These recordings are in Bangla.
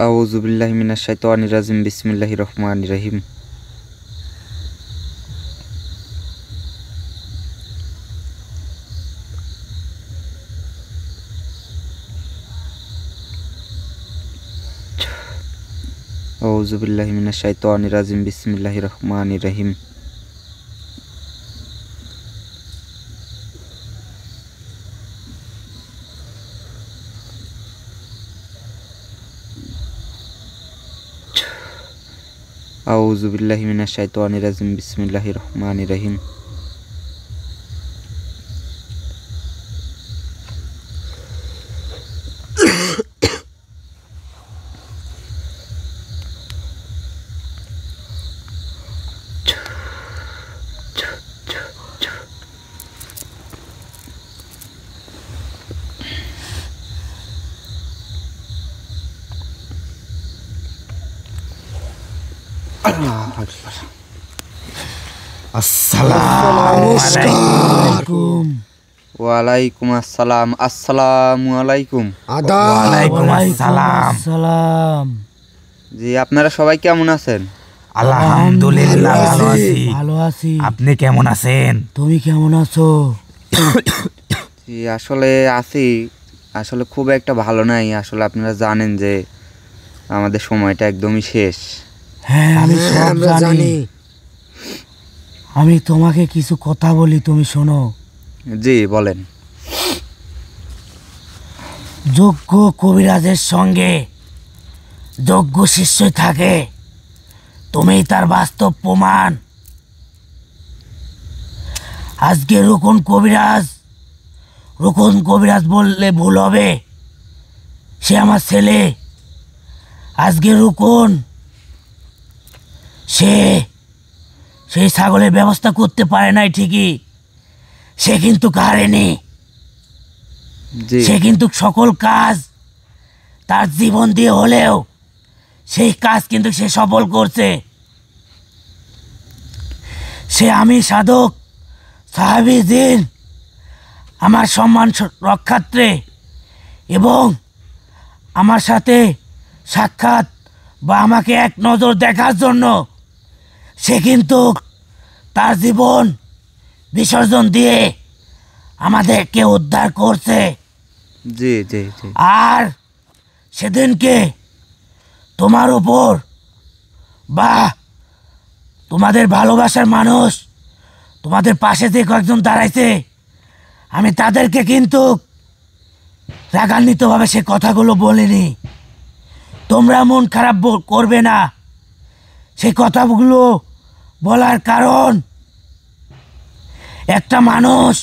আউযু বিল্লাহি মিনাশ শাইতানির রাজিম বিসমিল্লাহির রহমানির রহিম। আউযু বিল্লাহি মিনাশ শাইতানির রাজিম বিসমিল্লাহির রহমানির রহিম। আউযু বিল্লাহি মিনাশ শাইতানির রাজিম বিসমিল্লাহির রহমানির রহিম। আসসালামুয়ালাইকুম। ওয়ালাইকুম আসসালাম। আসসালামু আলাইকুম। ওয়ালাইকুম আসসালাম। জি, আপনারা সবাই কেমন আছেন? আলহামদুলিল্লাহ ভালো আছি। আপনি কেমন আছেন? তুমি কেমন আছো? জি, আসলে আছি, আসলে খুব একটা ভালো নাই। আসলে আপনারা জানেন যে আমাদের সময়টা একদমই শেষ। হ্যাঁ, আমি সব জানি। আমি তোমাকে কিছু কথা বলি, তুমি শোনো। জি বলেন। যোগ্য কবিরাজের সঙ্গে যোগ্য শিষ্যই থাকে, তুমি তার বাস্তব প্রমাণ। আজকে রুকন কবিরাজ বললে ভুল হবে, সে আমার ছেলে। আজকে রুকন সেই ছাগলের ব্যবস্থা করতে পারে নাই ঠিকই, সে কিন্তু হারেনি। সে কিন্তু সকল কাজ তার জীবন দিয়ে হলেও সেই কাজ কিন্তু সে সফল করছে। সে আমি সাধক সাহাবী জিন আমার সম্মান রক্ষার্থে এবং আমার সাথে সাক্ষাৎ বা আমাকে এক নজর দেখার জন্য সে কিন্তু তার জীবন বিসর্জন দিয়ে আমাদেরকে উদ্ধার করছে। জি জি জি। আর সেদিনকে তোমার উপর বা তোমাদের ভালোবাসার মানুষ তোমাদের পাশে যে কয়েকজন দাঁড়াইছে, আমি তাদেরকে কিন্তু রাগান্বিতভাবে সে কথাগুলো বলিনি। তোমরা মন খারাপ করবে না। সেই কথাগুলো বলার কারণ, একটা মানুষ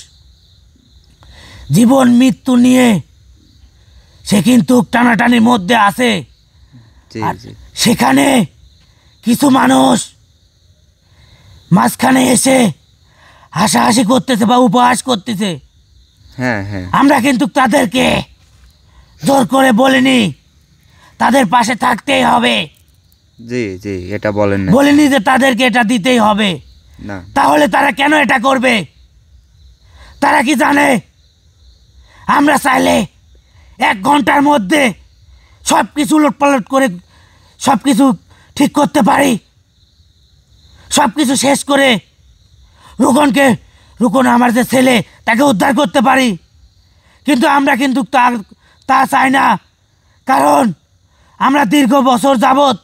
জীবন মৃত্যু নিয়ে সে কিন্তু টানাটানির মধ্যে আছে। সেখানে কিছু মানুষ মাঝখানে এসে হাসাহাসি করতেছে বা উপহাস করতেছে। হ্যাঁ হ্যাঁ, আমরা কিন্তু তাদেরকে জোর করে বলিনি, তাদের পাশে থাকতেই হবে। জি জি, এটা বলেন না। বলিনি যে তাদেরকে এটা দিতেই হবে না। তাহলে তারা কেন এটা করবে? তারা কি জানে আমরা চাইলে 1 ঘন্টার মধ্যে সব কিছু উলটপালট করে সব কিছু ঠিক করতে পারি, সব কিছু শেষ করে রুকন আমার যে ছেলে তাকে উদ্ধার করতে পারি। কিন্তু আমরা কিন্তু তা চাই না, কারণ আমরা দীর্ঘ বছর যাবৎ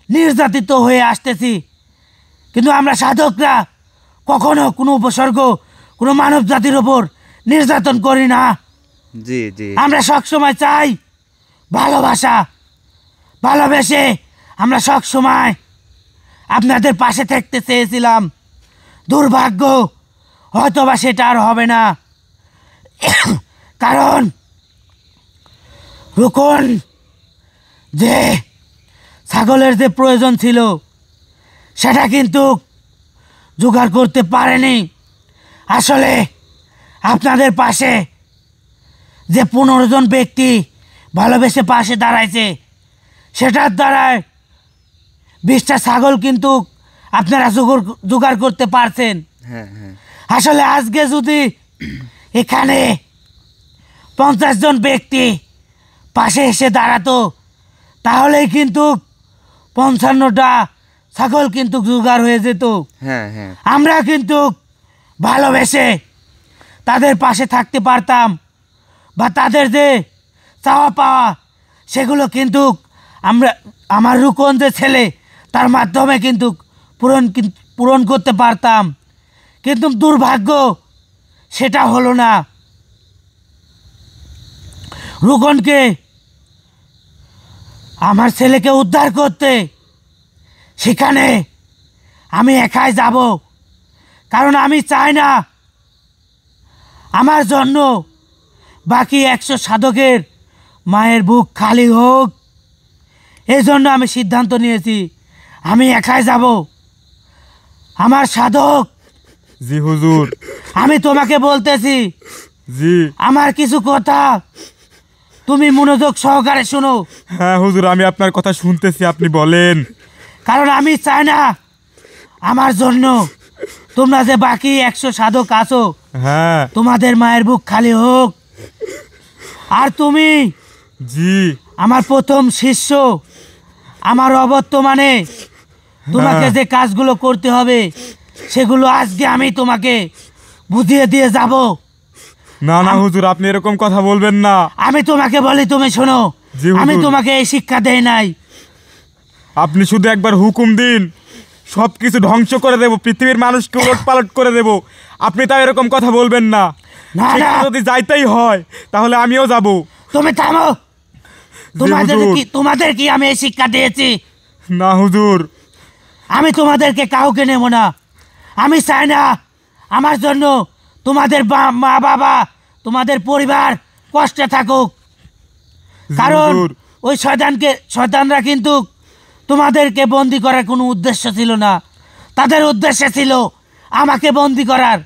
নির্যাতিত হয়ে আসতেছি। কিন্তু আমরা সাধকরা কখনো কোনো উপসর্গ কোনো মানব জাতির ওপর নির্যাতন করি না। জি জি, আমরা সবসময় চাই ভালোবাসা। ভালোবেসে আমরা সবসময় আপনাদের পাশে থাকতে চেয়েছিলাম। দুর্ভাগ্য হয়তোবা সেটা আর হবে না, কারণ রুকন যে ছাগলের যে প্রয়োজন ছিল সেটা কিন্তু জোগাড় করতে পারেনি। আসলে আপনাদের পাশে যে 15 জন ব্যক্তি ভালোবেসে পাশে দাঁড়াইছে, সেটার দ্বারায় 20টা ছাগল কিন্তু আপনারা জোগাড় করতে পারছেন। হ্যাঁ হ্যাঁ, আসলে আজকে যদি এখানে 50 জন ব্যক্তি পাশে এসে দাঁড়াতো তাহলেই কিন্তু 55টা ছাগল কিন্তু জোগাড় হয়ে যেত। হ্যাঁ হ্যাঁ আমরা কিন্তু ভালোবেসে তাদের পাশে থাকতে পারতাম, বা তাদের যে চাওয়া পাওয়া সেগুলো কিন্তু আমার রুকন যে ছেলে তার মাধ্যমে কিন্তু পূরণ করতে পারতাম। কিন্তু দুর্ভাগ্য সেটা হলো না। রুকনকে আমার ছেলেকে উদ্ধার করতে সেখানে আমি একাই যাব, কারণ আমি চাই না আমার জন্য বাকি 100 সাধকের মায়ের বুক খালি হোক। এই জন্য আমি সিদ্ধান্ত নিয়েছি আমি একাই যাব। আমার সাধক, জি হুজুর। আমি তোমাকে বলতেছি, জি। আমার কিছু কথা তুমি মনোযোগ সহকারে শোনো। হ্যাঁ হুজুর, আমি আপনার কথা শুনতেছি, আপনি বলেন। কারণ আমি চাই না আমার জন্য তোমরা যে বাকি 100 সাধক আছো হ্যাঁ। তোমাদের মায়ের বুক খালি হোক। আর তুমি জি। আমার প্রথম শিষ্য, আমার অবর্তমানে তোমাকে যে কাজগুলো করতে হবে সেগুলো আজকে আমি তোমাকে বুঝিয়ে দিয়ে যাব। না না হুজুর, আপনি এরকম কথা বলবেন না। আমি তোমাকে বলি তুমি শোনো, জি হুজুর। আমি তোমাকে এই শিক্ষা দেই নাই। আপনি শুধু একবার হুকুম দিন, সব কিছু ধ্বংস করে দেব, পৃথিবীর মানুষকে উলট পালট করে দেব। আপনি তাও এরকম কথা বলবেন না। না, না। সেখানে যদি যাইতেই হয় তাহলে আমিও যাব। তুমি থামো। তোমাদের কি আমি এই শিক্ষা দিয়েছি? না হুজুর। আমি তোমাদেরকে কাউকে নেব না। আমি চাই না আমার জন্য তোমাদের মা বাবা, তোমাদের পরিবার কষ্টে থাকুক। কারণ হুজুর। ওই শয়তানরা কিন্তু তোমাদেরকে বন্দি করার কোনো উদ্দেশ্য ছিল না, তাদের উদ্দেশ্য ছিল আমাকে বন্দি করার।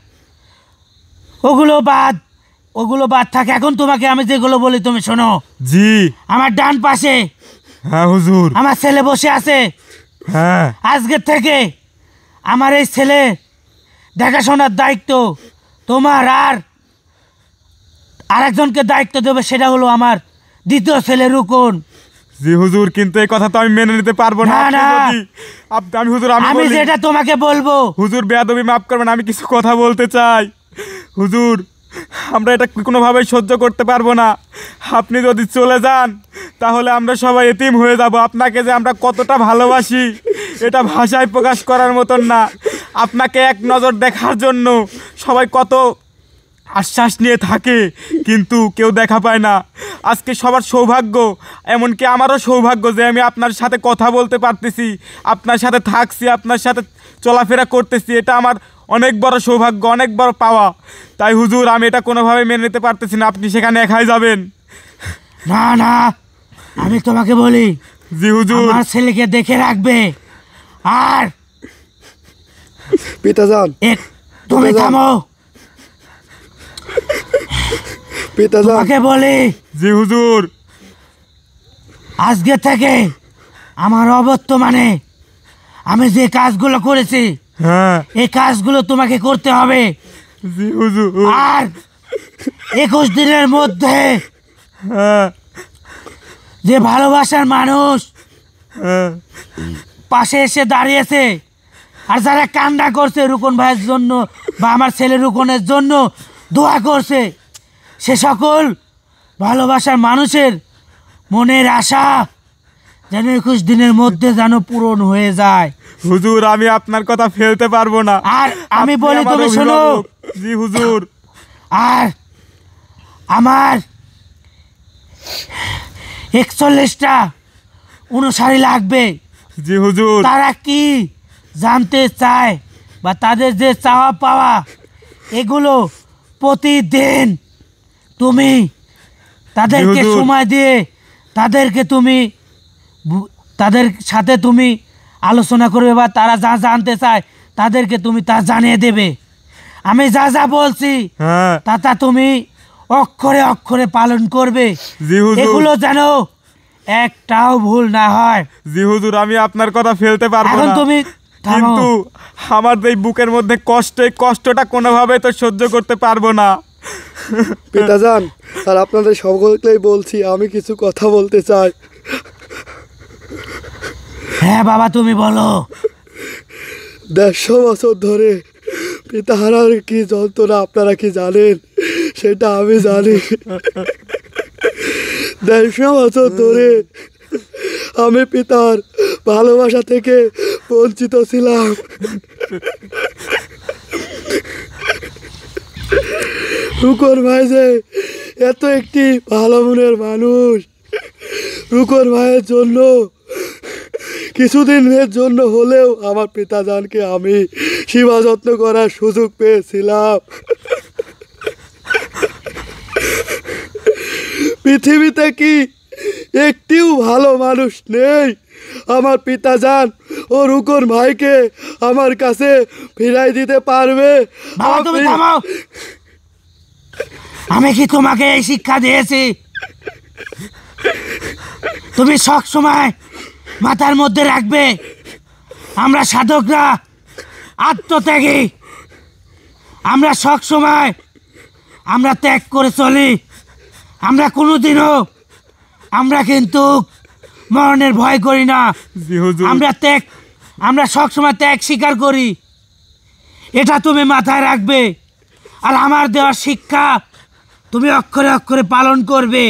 ওগুলো বাদ থাকে। এখন তোমাকে আমি যেগুলো বলি তুমি শোনো। জি। আমার ডান পাশে হ্যাঁ হুজুর। আমার ছেলে বসে আছে। হ্যাঁ। আজকের থেকে আমার এই ছেলে দেখাশোনার দায়িত্ব তোমার, আর আরেকজনকে দায়িত্ব দেবে, সেটা হলো আমার দ্বিতীয় ছেলে রুকন। জি হুজুর, কিন্তু এই কথা তো আমি মেনে নিতে পারবো না। না, আপনি না। আমি হুজুর, আমি বলি। যেটা তোমাকে বলবো। হুজুর বেয়াদবি মাফ করবেন, আমি কিছু কথা বলতে চাই। হুজুর, আমরা এটা কোনোভাবেই সহ্য করতে পারবো না। আপনি যদি চলে যান তাহলে আমরা সবাই এতিম হয়ে যাব। আপনাকে যে আমরা কতটা ভালোবাসি এটা ভাষায় প্রকাশ করার মতন না। আপনাকে এক নজর দেখার জন্য সবাই কত আশ্বাস নিয়ে থাকে, কিন্তু কেউ দেখা পায় না। আজকে সবার সৌভাগ্য, এমনকি আমারও সৌভাগ্য যে আমি আপনার সাথে কথা বলতে পারতেছি, আপনার সাথে থাকছি, আপনার সাথে চলাফেরা করতেছি। এটা আমার অনেক বড় সৌভাগ্য, অনেক বড় পাওয়া। তাই হুজুর, আমি এটা কোনোভাবে মেনে নিতে পারতেছি না আপনি সেখানে একাই যাবেন। না না, আমি তোমাকে বলি, জি হুজুর। আমার ছেলেকে দেখে রাখবে। আর পিতাজান, তুমি পিতাজান। থামো। পিতাজান, তোমাকে বলি, জি হুজুর। আজকে থেকে আমার অবর্তমানে আমি যে কাজগুলো করেছি হ্যাঁ। এই কাজগুলো তোমাকে করতে হবে। জি হুজুর। আর 21 দিনের মধ্যে হ্যাঁ। যে ভালোবাসার মানুষ হ্যাঁ। পাশে এসে দাঁড়িয়েছে আর যারা কান্না করছে রুকন ভাইয়ের জন্য বা আমার ছেলে রুকনের জন্য দোয়া করছে, সে সকল ভালোবাসার মানুষের মনের আশা যেন 21 দিনের মধ্যে যেন পূরণ হয়ে যায়। হুজুর, আমি আপনার কথা ফেলতে পারবো না। আর আমি আপনি বলি, আমার তুমি শোনো। অভিভাবক। জি হুজুর। আর আমার 41টা অনুসারী লাগবে। জি হুজুর। তারা কি জানতে চায় বা তাদের যে চাওয়া পাওয়া এগুলো প্রতিদিন তুমি তাদেরকে হুজুর। সময় দিয়ে তাদের সাথে তুমি আলোচনা করবে, বা তারা যা জানতে চায় তাদেরকে তুমি তা জানিয়ে দেবে। আমি যা যা বলছি হ্যাঁ। তা তুমি অক্ষরে অক্ষরে পালন করবে। জি হুজুর। এগুলো যেন একটাও ভুল না হয়। জি হুজুর, আমি আপনার কথা ফেলতে পারবো এখন না। তুমি থামো। কিন্তু আমার এই বুকের মধ্যে এই কষ্টটা কোনোভাবে তো সহ্য করতে পারবো না। পিতাজান, আর আপনাদের সকলকেই বলছি, আমি কিছু কথা বলতে চাই। হ্যাঁ বাবা, তুমি বলো। 150 বছর ধরে পিতা হারার কি যন্ত্রণা আপনারা কি জানেন? সেটা আমি জানি। 150 বছর ধরে আমি পিতার ভালোবাসা থেকে বঞ্চিত ছিলাম। রুকন ভাই যে এত একটি ভালো মনের মানুষ, রুকন ভাইয়ের জন্য কিছুদিনের জন্য হলেও আমার পিতাজানকে আমি সেবা যত্ন করার সুযোগ পেয়েছিলাম। পৃথিবীতে কি একটিও ভালো মানুষ নেই আমার পিতাজান ও রুকন ভাইকে আমার কাছে ফিরাই দিতে পারবে? বাবা তুমি আপনি- থামাও। আমি কি তোমাকে এই শিক্ষা দিয়েছি? তুমি সব সময় মাথার মধ্যে রাখবে, আমরা সাধকরা আত্মত্যাগী। আমরা সব সময় আমরা ত্যাগ করে চলি। আমরা কোনোদিনও আমরা কিন্তু মরণের ভয় করি না। জি হুজুর। আমরা সব সময় ত্যাগ স্বীকার করি। এটা তুমি মাথায় রাখবে, আর আমার দেওয়া শিক্ষা তুমি অক্ষরে অক্ষরে পালন করবে।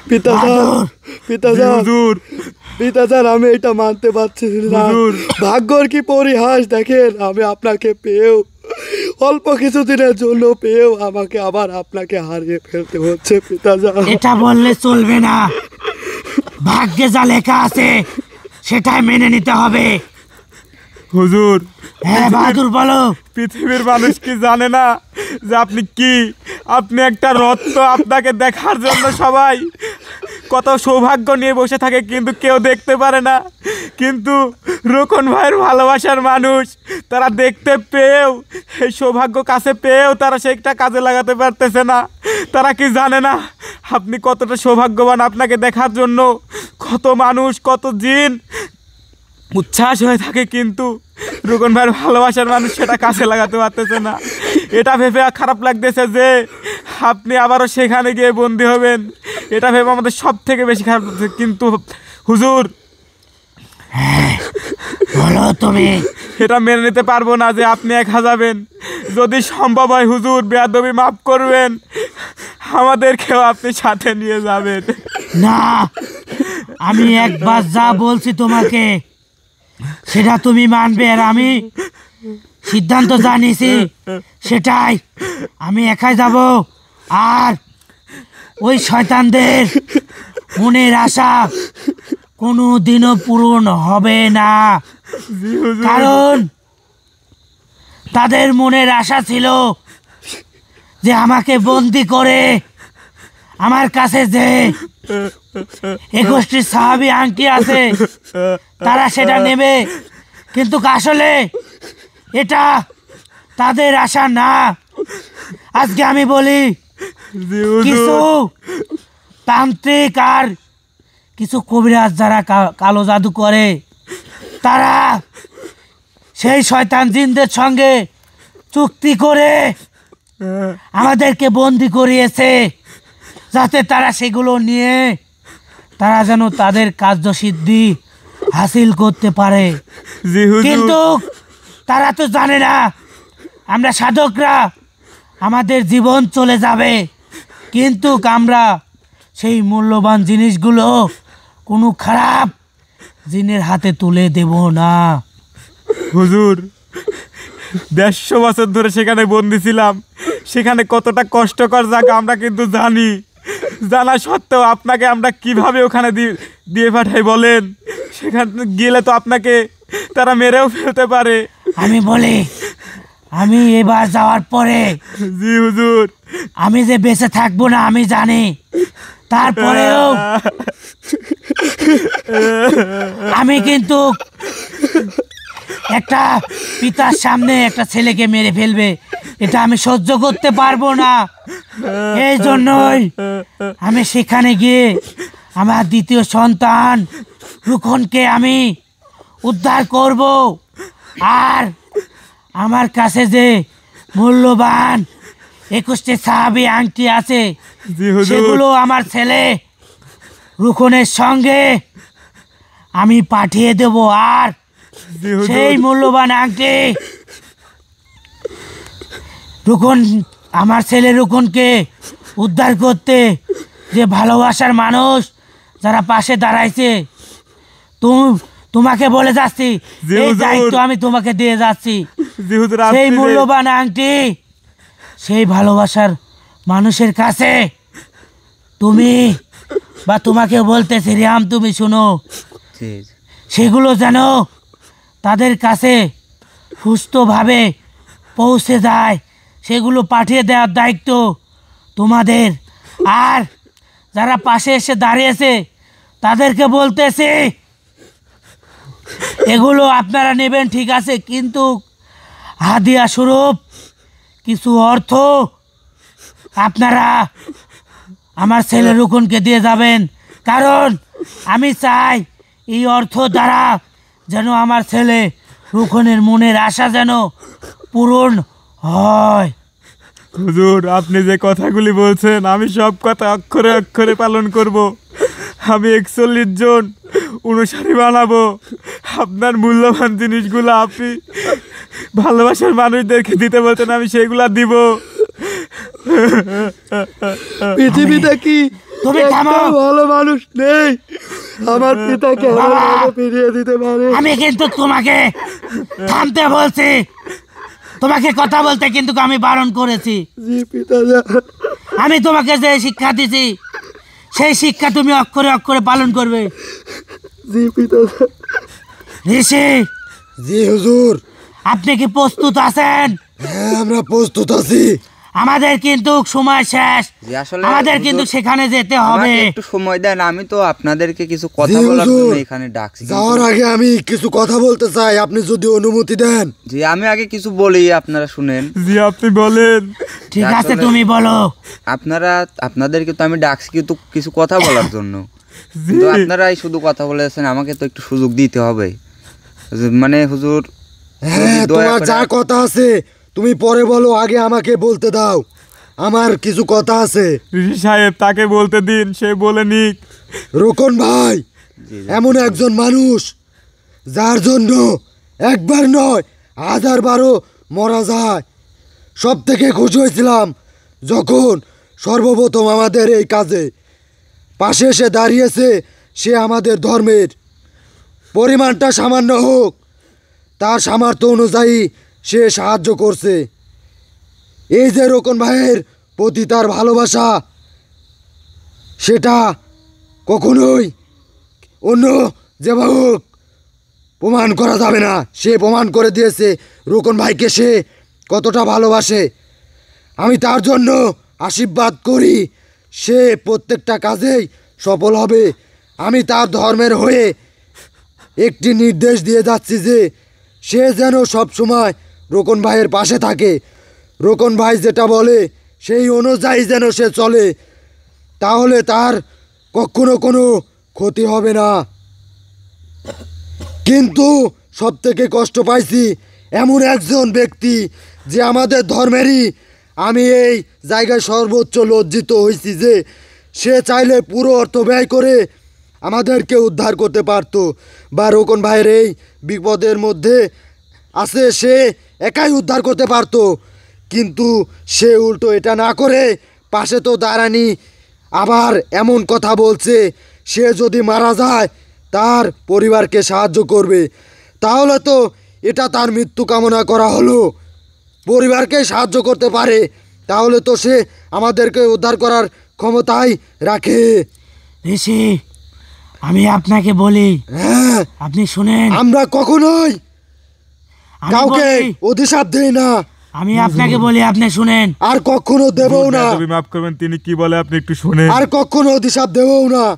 পিতাজান, বাহাদুর। জি পিতাজান, হুজুর। পিতাজান, আমি এটা মানতে পারছি না। হুজুর। ভাগ্যর কি পরিহাস দেখেন, আমি আপনাকে পেয়েও অল্প কিছুদিনের জন্য পেয়েও আমাকে আবার আপনাকে হারিয়ে ফেলতে হচ্ছে পিতাজান। এটা বললে চলবে না। ভাগ্যে যা লেখা আছে সেটাই মেনে নিতে হবে। হুজুর, হ্যাঁ বাহাদুর বলো। পৃথিবীর মানুষ কি জানে না যে আপনি একটা রত্ন। আপনাকে দেখার জন্য সবাই কত সৌভাগ্য নিয়ে বসে থাকে, কিন্তু কেউ দেখতে পারে না। কিন্তু রোকন ভাইয়ের ভালোবাসার মানুষ তারা দেখতে পেয়েও, এই সৌভাগ্য কাছে পেয়েও তারা সেটা কাজে লাগাতে পারতেছে না। তারা কি জানে না আপনি কতটা সৌভাগ্যবান? আপনাকে দেখার জন্য কত মানুষ, কত জিন উচ্ছ্বাস হয়ে থাকে, কিন্তু রুকন ভাইয়ের ভালোবাসার মানুষ সেটা কাছে লাগাতে পারতেছে না। এটা ভেবে খারাপ লাগতেছে যে আপনি আবারও সেখানে গিয়ে বন্দী হবেন। এটা ভেবে আমাদের সব থেকে বেশি খারাপ লাগছে। কিন্তু হুজুর, বলো তুমি। এটা মেনে নিতে পারবো না যে আপনি একা যাবেন। যদি সম্ভব হয় হুজুর, বেয়াদবি মাফ করবেন, আমাদেরকেও আপনি সাথে নিয়ে যাবেন। না, আমি একবার যা বলছি তোমাকে সেটা তুমি মানবে, আর আমি সিদ্ধান্ত জানিয়েছি সেটাই। আমি একাই যাব, আর ওই শয়তানদের মনের আশা কোনো দিনও পূরণ হবে না। কারণ তাদের মনের আশা ছিল যে আমাকে বন্দি করে আমার কাছে যে 21টি সাহাবী আংটি আছে তারা সেটা নেবে, কিন্তু আসলে এটা তাদের আশা না। আজকে আমি বলি, জি হুজুর। কিছু তান্ত্রিক আর কিছু কবিরাজ যারা কালো জাদু করে, তারা সেই শয়তান জিনদের সঙ্গে চুক্তি করে আমাদেরকে বন্দি করিয়েছে, যাতে তারা সেগুলো নিয়ে তারা যেন তাদের কার্যসিদ্ধি হাসিল করতে পারে। জি হুজুর। কিন্তু তারা তো জানে না আমরা সাধকরা আমাদের জীবন চলে যাবে, কিন্তু আমরা সেই মূল্যবান জিনিসগুলো কোনো খারাপ জিনের হাতে তুলে দেব না। হুজুর, 150 বছর ধরে সেখানে বন্দি ছিলাম। সেখানে কতটা কষ্টকর জায়গা আমরা কিন্তু জানি। জানা সত্ত্বেও আপনাকে আমরা কিভাবে ওখানে দিয়ে পাঠাই বলেন? সেখানে গেলে তো আপনাকে তারা মেরেও ফেলতে পারে। আমি বলি, আমি এবার যাওয়ার পরে জি হুজুর। আমি যে বেঁচে থাকবো না আমি জানি, তারপরেও আমি কিন্তু একটা পিতার সামনে একটা ছেলেকে মেরে ফেলবে, এটা আমি সহ্য করতে পারবো না। এই জন্যই আমি সেখানে গিয়ে আমার দ্বিতীয় সন্তান রুখনকে আমি উদ্ধার করব, আর আমার কাছে যে মূল্যবান 21টি সাহাবী আংটি আছে জি হুজুর। সেগুলো আমার ছেলে রুখনের সঙ্গে আমি পাঠিয়ে দেব। আর জি হুজুর। সেই মূল্যবান আংটি রুকন, আমার ছেলে রুকনকে উদ্ধার করতে যে ভালোবাসার মানুষ যারা পাশে দাঁড়াইছে, তোমাকে বলে যাচ্ছি, জি এই হুজুর। দায়িত্ব আমি তোমাকে দিয়ে যাচ্ছি। জি হুজুর, সেই আপনি যে- মূল্যবান আংটি সেই ভালোবাসার মানুষের কাছে তুমি বা তোমাকে বলতেছি রিয়াম, তুমি শুনো, জি জি। সেগুলো যেন তাদের কাছে সুস্থভাবে পৌঁছে যায়, সেগুলো পাঠিয়ে দেওয়ার দায়িত্ব তোমাদের। আর যারা পাশে এসে দাঁড়িয়েছে তাদেরকে বলতেছি, এগুলো আপনারা নেবেন ঠিক আছে, কিন্তু হাদিয়া স্বরূপ কিছু অর্থ আপনারা আমার ছেলে রুকনকে দিয়ে যাবেন। কারণ আমি চাই এই অর্থ দ্বারা যেন আমার ছেলে রুকনের মনের আশা যেন পূরণ হয়। হুজুর, আপনি যে কথাগুলি বলছেন আমি সব কথা অক্ষরে অক্ষরে পালন করব। আমি 41 জন অনুসারী বানাবো। আপনার মূল্যবান জিনিসগুলো আপনি ভালোবাসার মানুষদেরকে দিতে বলছেন, আমি সেইগুলা দিব। পৃথিবীতে কি তুমি একটা থামো। ভালো মানুষ নেই আমার পিতাকে বাবা। এমনভাবে ফিরিয়ে দিতে পারে? আমি কিন্তু তোমাকে থামতে বলছি, তোমাকে কথা বলতে কিন্তু আমি বারণ করেছি। জি পিতাজান। আমি তোমাকে যে শিক্ষা দিছি সেই শিক্ষা তুমি অক্ষরে অক্ষরে পালন করবে। জি পিতাজান। ঋষি, জি হুজুর। আপনি কি প্রস্তুত আছেন? হ্যাঁ, আমরা প্রস্তুত আছি। আমাদের কিন্তু সময় শেষ, জি, আসলে আমাদের হুজুর, কিন্তু সেখানে যেতে আমাকে হবে। একটু সময় দেন, আমি তো আপনাদেরকে কিছু কথা জি, বলার হুজুর। জন্য এখানে ডাকছি। যাওয়ার আগে আমি কিছু কথা বলতে চাই, আপনি যদি অনুমতি দেন। জি, আমি আগে কিছু বলি, আপনারা শুনেন। জি, আপনি বলেন। ঠিক আছে, আসলে- তুমি বলো। আপনাদেরকে তো আমি ডাকছি কিন্তু কিছু কথা বলার জন্য, জি, কিন্তু আপনারাই শুধু কথা বলেছেন, আমাকে তো একটু সুযোগ দিতে হবে। মানে হুজুর, হ্যাঁ, যদি দয়া তোমার করে- যা কথা আছে তুমি পরে বলো, আগে আমাকে বলতে দাও, আমার কিছু কথা আছে। ঋষি সাহেব তাকে বলতে দিন, সে বলে নিক। রোকন ভাই জি, জি। এমন একজন মানুষ যার জন্য একবার নয় 1000বারও মরা যায়। সব থেকে খুশি হয়েছিলাম যখন সর্বপ্রথম আমাদের এই কাজে পাশে এসে দাঁড়িয়েছে। সে আমাদের ধর্মের, পরিমাণটা সামান্য হোক তার সামর্থ্য অনুযায়ী সে সাহায্য করছে। এই যে রোকন ভাইয়ের প্রতি তার ভালোবাসা, সেটা কখনোই অন্য যেভাবে হোক প্রমাণ করা যাবে না। সে প্রমাণ করে দিয়েছে রোকন ভাইকে সে কতটা ভালোবাসে। আমি তার জন্য আশীর্বাদ করি, সে প্রত্যেকটা কাজেই সফল হবে। আমি তার ধর্মের হয়ে একটি নির্দেশ দিয়ে যাচ্ছি যে সে যেন সব সময় রোকন ভাইয়ের পাশে থাকে। রোকন ভাই যেটা বলে সেই অনুযায়ী যেন সে চলে, তাহলে তার কখনো কোনো ক্ষতি হবে না। কিন্তু সব থেকে কষ্ট পাইছি এমন একজন ব্যক্তি যে আমাদের ধর্মেরই। আমি এই জায়গায় সর্বোচ্চ লজ্জিত হয়েছি যে সে চাইলে পুরো অর্থ ব্যয় করে আমাদেরকে উদ্ধার করতে পারতো, বা রোকন ভাইয়ের এই বিপদের মধ্যে আছে সে একাই উদ্ধার করতে পারতো। কিন্তু সে উল্টো এটা না করে পাশে তো দাঁড়ানি, আবার এমন কথা বলছে সে যদি মারা যায় তার পরিবারকে সাহায্য করবে। তাহলে তো এটা তার মৃত্যু কামনা করা হলো। পরিবারকে সাহায্য করতে পারে, তাহলে তো সে আমাদেরকে উদ্ধার করার ক্ষমতাই রাখে। ঋষি, আমি আপনাকে বলি, হ্যাঁ, আপনি শুনেন। আমরা কখনোই আমি কাউকে বলি, অভিশাপ দেই না, আমি আপনাকে বলি, আপনি শুনেন। আর কখনো দেবও না, তুমি মাফ করবেন, তিনি কি বলে আপনি একটু শুনেন। আর কখনো অভিশাপ দেবও না।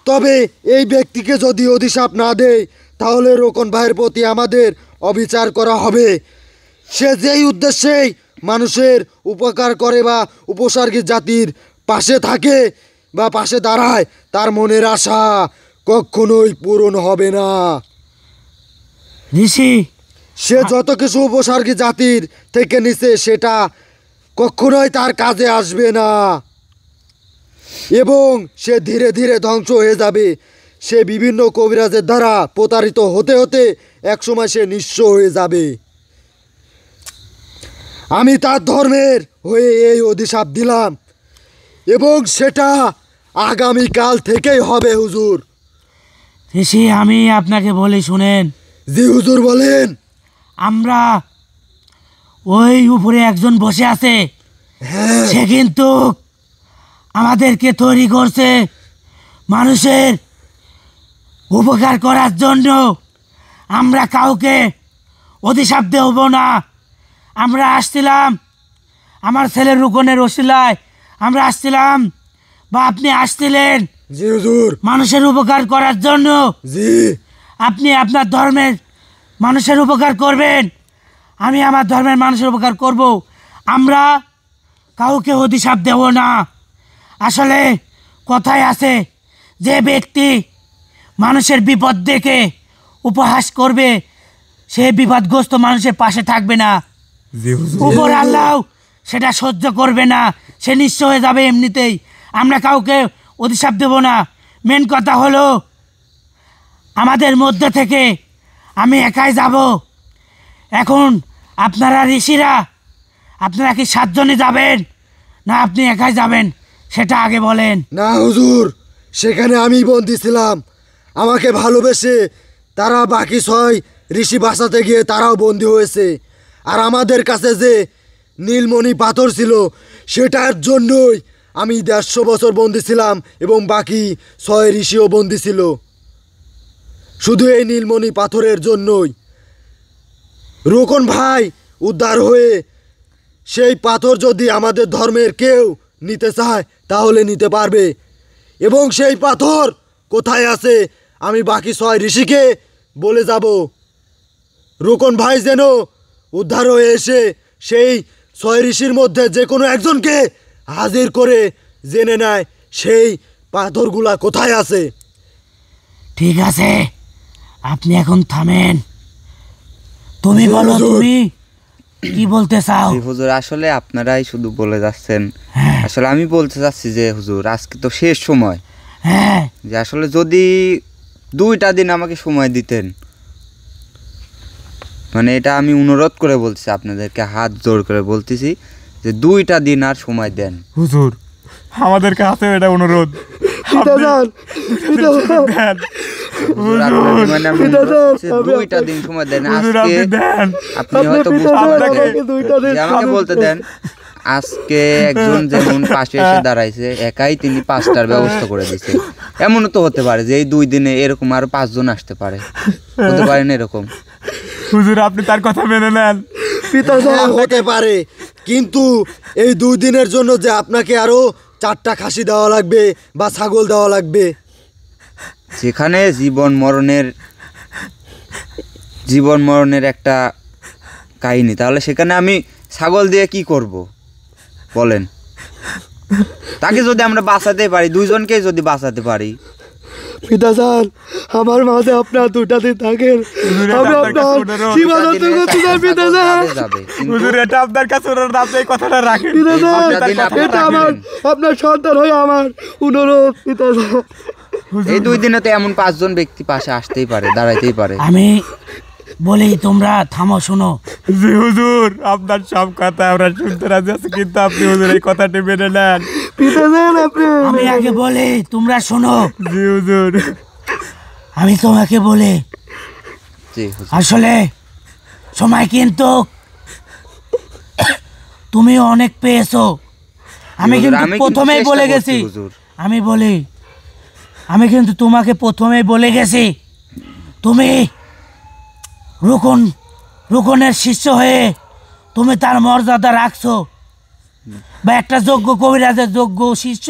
তবে এই ব্যক্তিকে যদি অভিশাপ না দেয় তাহলে রোকন ভাইয়ের প্রতি আমাদের অবিচার করা হবে। সে যেই উদ্দেশ্যেই মানুষের উপকার করে বা উপসর্গী জাতির পাশে থাকে বা পাশে দাঁড়ায়, তার মনের আশা কখনোই পূরণ হবে না। ঋষি, সে যত কিছু উপসর্গী জাতির থেকে নিছে সেটা কখনোই তার কাজে আসবে না, এবং সে ধীরে ধীরে ধ্বংস হয়ে যাবে। সে বিভিন্ন কবিরাজের দ্বারা প্রতারিত হতে হতে একসময় সে নিঃস্ব হয়ে যাবে। আমি তার ধর্মের হয়ে এই অভিশাপ দিলাম এবং সেটা আগামীকাল থেকেই হবে হুজুর। ঋষি, আমি আপনাকে বলি শুনেন। জি হুজুর বলেন। আমরা ওই উপরে একজন বসে আছে, হ্যাঁ সে কিন্তু আমাদেরকে তৈরি করছে মানুষের উপকার করার জন্য। আমরা কাউকে অভিশাপ দেব না। আমরা আসছিলাম আমার ছেলের রুকনের ওসিলায়, আমরা আসছিলাম বা আপনি আসছিলেন জি হুজুর। মানুষের উপকার করার জন্য। জি আপনি আপনার ধর্মের মানুষের উপকার করবেন, আমি আমার ধর্মের মানুষের উপকার করব। আমরা কাউকে অভিশাপ দেব না। আসলে কথায় আছে, যে ব্যক্তি মানুষের বিপদ দেখে উপহাস করবে সে বিপদগ্রস্ত মানুষের পাশে থাকবে না। উপর আল্লাহ সেটা সহ্য করবে না, সে নিঃস্ব হয়ে যাবে এমনিতেই। আমরা কাউকে অভিশাপ দেব না। মেন কথা হলো আমাদের মধ্যে থেকে আমি একাই যাব। এখন আপনারা ঋষিরা, আপনারা কি 7 জনে যাবেন না আপনি একাই যাবেন সেটা আগে বলেন। না হুজুর, সেখানে আমি বন্দী ছিলাম। আমাকে ভালোবেসে তারা বাকি 6 ঋষি বাঁচাতে গিয়ে তারাও বন্দী হয়েছে। আর আমাদের কাছে যে নীলমণি পাথর ছিল সেটার জন্যই আমি 150 বছর বন্দী ছিলাম এবং বাকি 6 ঋষিও বন্দী ছিল শুধু এই নীলমণি পাথরের জন্যই। রোকন ভাই উদ্ধার হয়ে সেই পাথর যদি আমাদের ধর্মের কেউ নিতে চায় তাহলে নিতে পারবে, এবং সেই পাথর কোথায় আছে আমি বাকি 6 ঋষিকে বলে যাব। রোকন ভাই যেন উদ্ধার হয়ে এসে সেই 6 ঋষির মধ্যে যে কোনো একজনকে হাজির করে জেনে নেয় সেই পাথরগুলা কোথায় আছে। ঠিক আছে, আপনি এখন থামেন। তুমি বলো, হুজুর। তুমি কি বলতে চাও? জি হুজুর, আসলে আপনারাই শুধু বলে যাচ্ছেন। হ্যাঁ আসলে আমি বলতে চাচ্ছি যে হুজুর, আজকে তো শেষ সময়, হ্যাঁ, যে আসলে যদি 2টা দিন আমাকে সময় দিতেন, মানে এটা আমি অনুরোধ করে বলছি আপনাদেরকে, হাত জোর করে বলতেছি যে 2টা দিন আর সময় দেন। হুজুর আমাদের কাছে এটা অনুরোধ, পিতাজান, পিতাজান, দেন হুজুর, আপনাকে মানে আমি অনুরোধ করছি, 2টা দিন সময় দেন। হুজুর আজকে আপনি দেন। আপনি হয়তো বুঝতে পিতাজান, পারবেন, আমাকে 2টা দিন যে আমাকে বলতে দেন। আজকে একজন যেমন পাশে এসে দাঁড়াইছে, একাই তিনি 5টার ব্যবস্থা করে দিয়েছে। এমনও তো হতে পারে যে এই 2 দিনে এরকম আরো 5 জন আসতে পারে, হতে পারে না এরকম? হুজুর আপনি তার কথা মেনে নেন। হ্যাঁ, হতে পারে, কিন্তু এই 2 দিনের জন্য যে আপনাকে আরো 4টা খাসি দেওয়া লাগবে বা ছাগল দেওয়া লাগবে। যেখানে জীবন মরণের একটা কাহিনী, তাহলে সেখানে আমি ছাগল দিয়ে কি করব বলেন? তাকে যদি আমরা বাঁচাতে পারি, 2 জনকে যদি বাঁচাতে পারি। পিতাজান, আমার মাঝে আপনার 2টা দিন থাকেন, আমি আপনার সীমাবদ্ধ করতে চাই পিতাজান। যাবে, কিন্তু হুজুর এটা আপনার কাছে অনুরোধ, আপনি এই কথাটা রাখেন। পিতাজান, এই 2টা দিন আপনি এটা আমার রাখবেন। আপনার সন্তান হয়ে আমার অনুরোধ পিতাজান। এই 2 দিনে তো এমন 5 জন ব্যক্তি পাশে আসতেই পারে, দাঁড়াইতেই পারে। আমি বলি তোমরা থামো, শোনো। জি হুজুর, আপনার সব কথা আমরা শুনতে রাজি আছি, কিন্তু আপনি হুজুর এই কথাটি মেনে নেন। পিতাজান, আপনি আমি আগে বলি, তোমরা শোনো। জি হুজুর। আমি তোমাকে বলি, জি হুজুর। আসলে সময় কিন্তু তুমি অনেক পেয়েছো। আমি হুজুর, কিন্তু আমি কিন্তু প্রথমেই চেষ্টা বলে করছি, গেছি, হুজুর। আমি কিন্তু তোমাকে প্রথমেই বলে গেছি, তুমি রুকনের শিষ্য হয়ে তুমি তার মর্যাদা রাখছো, বা একটা যোগ্য কবিরাজের যোগ্য শিষ্য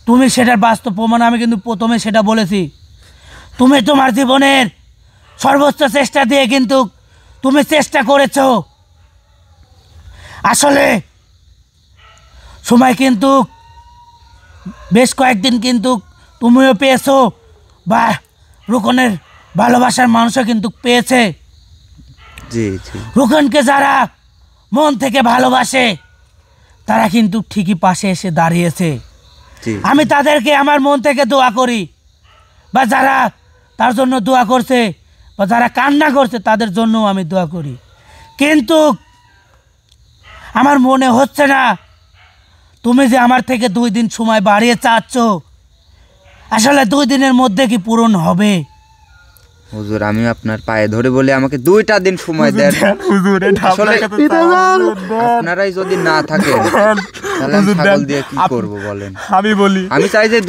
তুমি, সেটার বাস্তব প্রমাণ আমি কিন্তু প্রথমে সেটা বলেছি। তুমি তোমার জীবনের সর্বোচ্চ চেষ্টা দিয়ে কিন্তু তুমি চেষ্টা করেছো। আসলে সময় কিন্তু বেশ কয়েকদিন কিন্তু তুমিও পেয়েছো, বা রুকনের ভালোবাসার মানুষও কিন্তু পেয়েছে। জি জি রুকনকে যারা মন থেকে ভালোবাসে তারা কিন্তু ঠিকই পাশে এসে দাঁড়িয়েছে। জি আমি তাদেরকে আমার মন থেকে দোয়া করি, বা যারা তার জন্য দোয়া করছে বা যারা কান্না করছে তাদের জন্যও আমি দোয়া করি, কিন্তু আমার মনে হচ্ছে না তুমি যে আমার থেকে 2 দিন সময় বাড়িয়ে চাচ্ছ আসলে 2 দিনের মধ্যে কি পূরণ হবে? হুজুর আমি আপনার পায়ে ধরে বলে আমাকে 2টা দিন সময় দেন। হুজুর এটা আসলে আপনার কাছে চাওয়া, হুজুর, দেন। আপনারাই যদি না থাকেন তাহলে আমি হুজুর, ছাগল দেন। দিয়ে কি করব বলেন? আমি বলি আমি চাই যে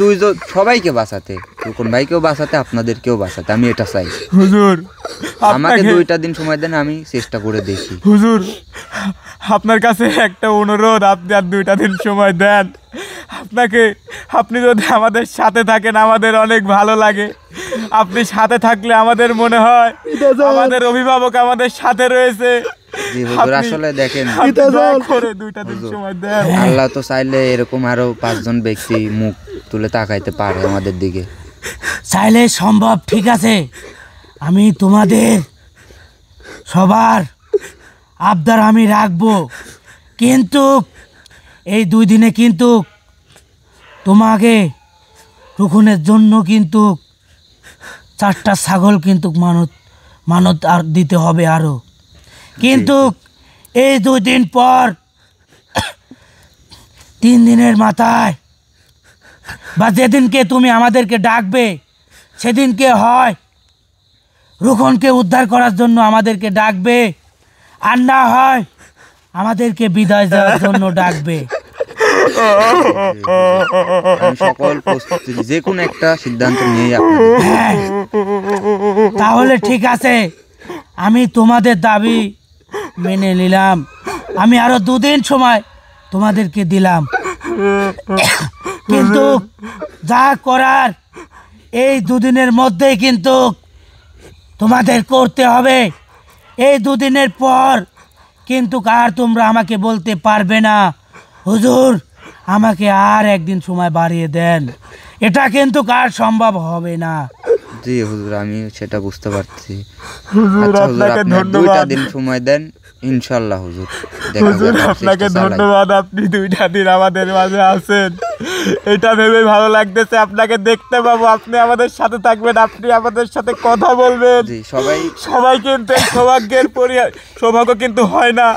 সবাইকে বাঁচাতে, রুকন ভাইকেও বাঁচাতে, আপনাদেরকেও বাঁচাতে, আমি এটা চাই। হুজুর আমাকে আপনাকে 2টা দিন সময় দেন, আমি চেষ্টা করে দেখি। হুজুর আপনার কাছে একটা অনুরোধ, আপনি আর 2টা দিন সময় দেন। আপনি যদি আমাদের সাথে থাকেন আমাদের অনেক ভালো লাগে। আপনি সাথে থাকলে আমাদের মনে হয় আমাদের অভিভাবক আমাদের সাথে রয়েছে। জি হুজুর, আসলে দেখেন আপনি দয়া করে 2টা দিন সময় দেন। আল্লাহ তো চাইলে এরকম আরো 5 জন ব্যক্তি মুখ তুলে তাকাইতে পারে আমাদের দিকে। চাইলে সম্ভব, ঠিক আছে, আমি তোমাদের সবার আবদার আমি রাখবো, কিন্তু এই 2 দিনে কিন্তু তোমাকে রুকনের জন্য কিন্তু 4টা ছাগল কিন্তু মানত আর দিতে হবে আরো, কিন্তু এই 2 দিন পর 3 দিনের মাথায় বা যেদিনকে তুমি আমাদেরকে ডাকবে সেদিনকে হয় রুকনকে উদ্ধার করার জন্য আমাদেরকে ডাকবে, আর না হয় আমাদেরকে বিদায় দেওয়ার জন্য ডাকবে। আমি সকল প্রস্তুতি, যে কোনো একটা সিদ্ধান্ত নিয়ে আপনাদের। হ্যাঁ, তাহলে ঠিক আছে, আমি তোমাদের দাবি মেনে নিলাম। আমি আরো 2 দিন সময় তোমাদেরকে দিলাম, কিন্তু যা করার এই 2 দিনের মধ্যেই কিন্তু তোমাদের করতে হবে। এই 2 দিনের পর কিন্তু আর তোমরা আমাকে বলতে পারবে না হুজুর আমাকে আর 1 দিন সময় বাড়িয়ে দেন, এটা কিন্তু কার সম্ভব হবে না। জি হুজুর, আমি সেটা বুঝতে পারছি। হুজুর আচ্ছা হুজুর, আপনাকে আপনার 2টা ধন্যবাদ। দিন সময় দেন, ইনশাআল্লাহ হুজুর দেখা হুজুর যাবে। আপনাকে ধন্যবাদ, আপনি 2টা দিন আমাদের মাঝে আছেন, এটা ভেবে ভালো লাগতেছে। আপনাকে দেখতে পাবো, আপনি আমাদের সাথে থাকবেন, আপনি আমাদের সাথে কথা বলবেন। জি সবাই সবাই কিন্তু এই সৌভাগ্য কিন্তু হয় না।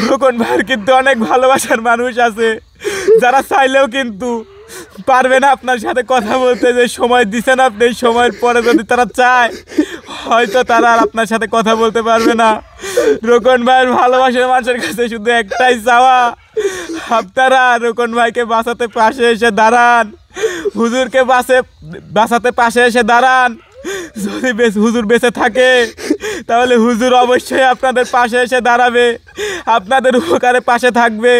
রুকন ভাইয়ের কিন্তু অনেক ভালোবাসার মানুষ আছে যারা চাইলেও কিন্তু পারবে না আপনার সাথে কথা বলতে। যে সময় দিচ্ছেন আপনি, এই সময়ের পরে যদি তারা চায় হয়তো তারা আর আপনার সাথে কথা বলতে পারবে না। রুকন ভাইয়ের ভালোবাসার মানুষের কাছে শুধু একটাই চাওয়া, আপনারা রুকন ভাইকে বাঁচাতে পাশে এসে দাঁড়ান, হুজুরকে বাঁচাতে পাশে এসে দাঁড়ান। যদি হুজুর বেঁচে থাকে তাহলে হুজুর অবশ্যই আপনাদের পাশে এসে দাঁড়াবে, আপনাদের উপকারে পাশে থাকবে,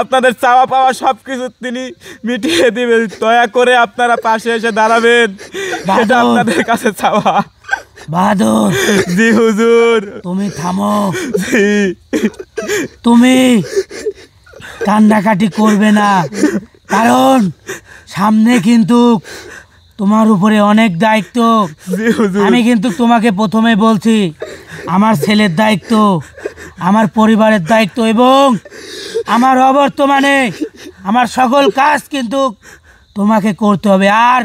আপনাদের চাওয়া পাওয়া সব কিছু তিনি মিটিয়ে দিবেন। দয়া করে আপনারা পাশে এসে দাঁড়াবেন, এটা আপনাদের কাছে চাওয়া। বাহাদুর, জি হুজুর। তুমি থামো, জি তুমি কান্নাকাটি করবে না, কারণ সামনে কিন্তু তোমার উপরে অনেক দায়িত্ব। জি হুজুর। আমি কিন্তু তোমাকে প্রথমে বলছি আমার ছেলের দায়িত্ব, আমার পরিবারের দায়িত্ব এবং আমার অবর্তমানে আমার সকল কাজ কিন্তু তোমাকে করতে হবে। আর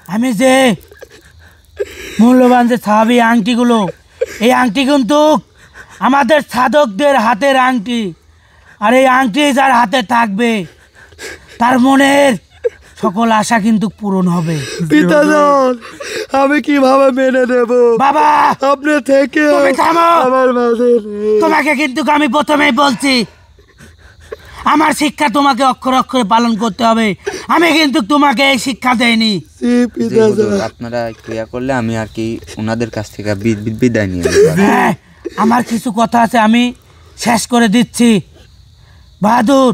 আমি যে মূল্যবান যে সাহাবি আংটিগুলো, এই আংটি কিন্তু আমাদের সাধকদের হাতের আংটি, আর এই আংটি যার হাতে থাকবে তার মনের সকল আশা কিন্তু পূরণ হবে। পিতাজন, আমি কিভাবে মেনে নেব বাবা আপনি থেকে তুমি থামো। আমার মাঝে নেই। তোমাকে কিন্তু আমি প্রথমেই বলছি আমার শিক্ষা তোমাকে অক্ষরে অক্ষরে পালন করতে হবে, আমি কিন্তু তোমাকে এই শিক্ষা দেইনি। জি জি পিতাজন, হুজুর, আপনারা একটু ইয়া করলে আমি আর কি ওনাদের কাছ থেকে বিদায় নিয়ে নিব। হ্যাঁ, আমার কিছু কথা আছে, আমি শেষ করে দিচ্ছি। বাহাদুর,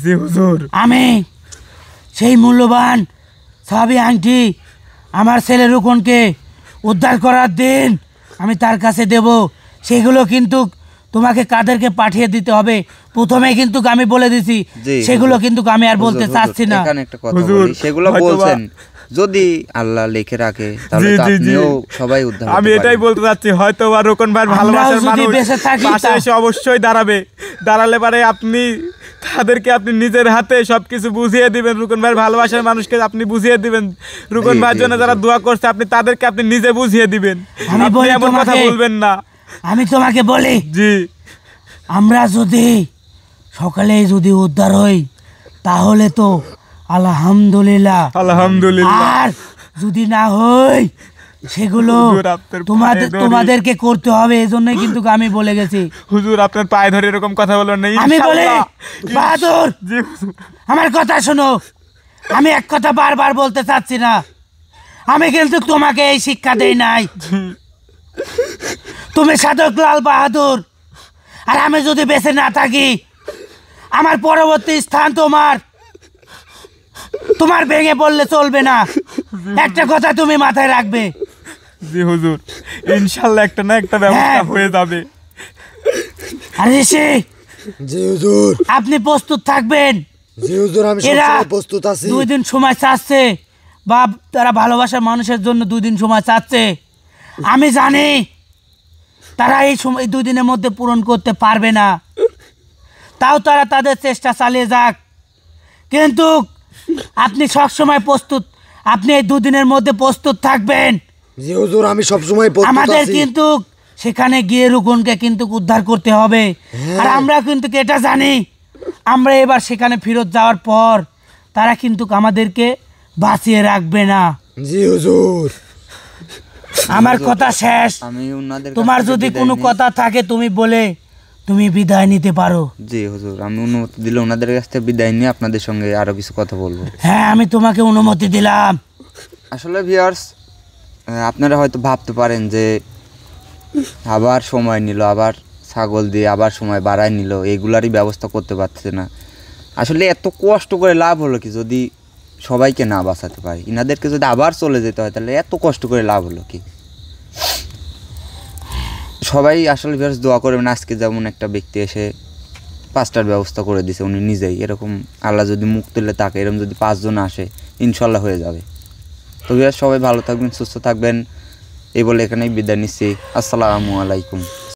জি হুজুর। আমি সেই মূল্যবান সাহাবী আংটি আমার ছেলে রুকনকে উদ্ধার করার দিন আমি তার কাছে দেব। সেগুলো কিন্তু তোমাকে কাদেরকে পাঠিয়ে দিতে হবে প্রথমে কিন্তু আমি বলে দিছি, জি, সেগুলো হুজুর। কিন্তু আমি আর বলতে হুজুর, চাচ্ছি না। এখানে একটা কথা হুজুর, বলি, সেগুলো হয়তোবা- বলছেন যদি আল্লাহ লিখে রাখে তাহলে জি, তো জি, জি। আপনিও সবাই উদ্ধার আমি হতে এটাই পারেন। বলতে চাচ্ছি, হয়তো বা রোকন ভাইয়ের আমরাও ভালোবাসার যদি মানুষ বেঁচে থাকি পাশে তা- এসে অবশ্যই দাঁড়ালে পারে আপনি তাদেরকে আপনি নিজের হাতে সবকিছু বুঝিয়ে দিবেন। রুকন ভাইয়ের ভালোবাসার মানুষকে আপনি বুঝিয়ে দিবেন। রুকন ভাইয়ের জন্য যারা দোয়া করছে আপনি তাদেরকে আপনি নিজে বুঝিয়ে দিবেন। আমি আপনি বলি এমন কথা তোমাকে- বলবেন না। আমি তোমাকে বলি, জি আমরা যদি সকালে যদি উদ্ধার হই তাহলে তো আলহামদুলিল্লাহ, আলহামদুলিল্লাহ। আর যদি না হই সেগুলো হুজুর, আপনার পায়ে ধরি। তোমাদেরকে করতে হবে। এই জন্যই কিন্তু আমি বলে গেছি। হুজুর আপনার পায়ে ধরে এরকম কথা বলবেন না। আমি বলি, ইনশাআল্লাহ। বাহাদুর জি হুজুর। আমার কথা শোনো। আমি এক কথা বারবার বলতে চাচ্ছি না, আমি কিন্তু তোমাকে এই শিক্ষা দেই নাই। তুমি সাধক লাল বাহাদুর, আর আমি যদি বেঁচে না থাকি আমার পরবর্তী স্থান তোমার ভেঙে পড়লে চলবে না। একটা কথা তুমি মাথায় রাখবে। জি হুজুর, ইনশাআল্লাহ একটা না একটা ব্যবস্থা হ্যাঁ। হয়ে যাবে। আর ঋষি, জি হুজুর, আপনি প্রস্তুত থাকবেন। জি হুজুর, আমি এরা সবসময় প্রস্তুত আছি। 2 দিন সময় চাচ্ছে, বা তারা ভালোবাসার মানুষের জন্য 2 দিন সময় চাচ্ছে। আমি জানি তারা এই সময় 2 দিনের মধ্যে পূরণ করতে পারবে না, তাও তারা তাদের চেষ্টা চালিয়ে যাক। কিন্তু আপনি সবসময় প্রস্তুত, আপনি এই 2 দিনের মধ্যে প্রস্তুত থাকবেন। জি হুজুর, আমি সবসময় প্রস্তুত আমাদের আছি। কিন্তু সেখানে গিয়ে রুকনকে কিন্তু উদ্ধার করতে হবে। আর আমরা কিন্তু এটা জানি, আমরা এবার সেখানে ফেরত যাওয়ার পর তারা কিন্তু আমাদেরকে বাঁচিয়ে রাখবে না। জি হুজুর, আমার কথা শেষ। আমি ওনাদের কাছ তোমার থেকে যদি বিদায় কোনো নিই। কথা থাকে তুমি বলে তুমি বিদায় নিতে পারো। জি হুজুর, আমি অনুমতি দিলে ওনাদের কাছ থেকে বিদায় নিয়ে আপনাদের সঙ্গে আরো কিছু কথা বলবো। হ্যাঁ, আমি তোমাকে অনুমতি দিলাম। আসলে ভিউয়ার্স, আপনারা হয়তো ভাবতে পারেন যে আবার সময় নিল, আবার ছাগল দিয়ে আবার সময় বাড়ায় নিল, এগুলারই ব্যবস্থা করতে পারছে না। আসলে এত কষ্ট করে লাভ হলো কি যদি সবাইকে না বাঁচাতে পারি? ইনাদেরকে যদি আবার চলে যেতে হয় তাহলে এত কষ্ট করে লাভ হলো কি? সবাই আসলে ভিউয়ার্স দোয়া করবেন। আজকে যেমন একটা ব্যক্তি এসে 5টার ব্যবস্থা করে দিছে উনি নিজেই, এরকম আল্লাহ যদি মুখ তুলে তাকে এরকম যদি 5 জন আসে ইনশাল্লাহ হয়ে যাবে। তো ভিউয়ার্স সবাই ভালো থাকবেন, সুস্থ থাকবেন, এই বলে এখানেই বিদায় নিচ্ছি। আসসালামু আলাইকুম।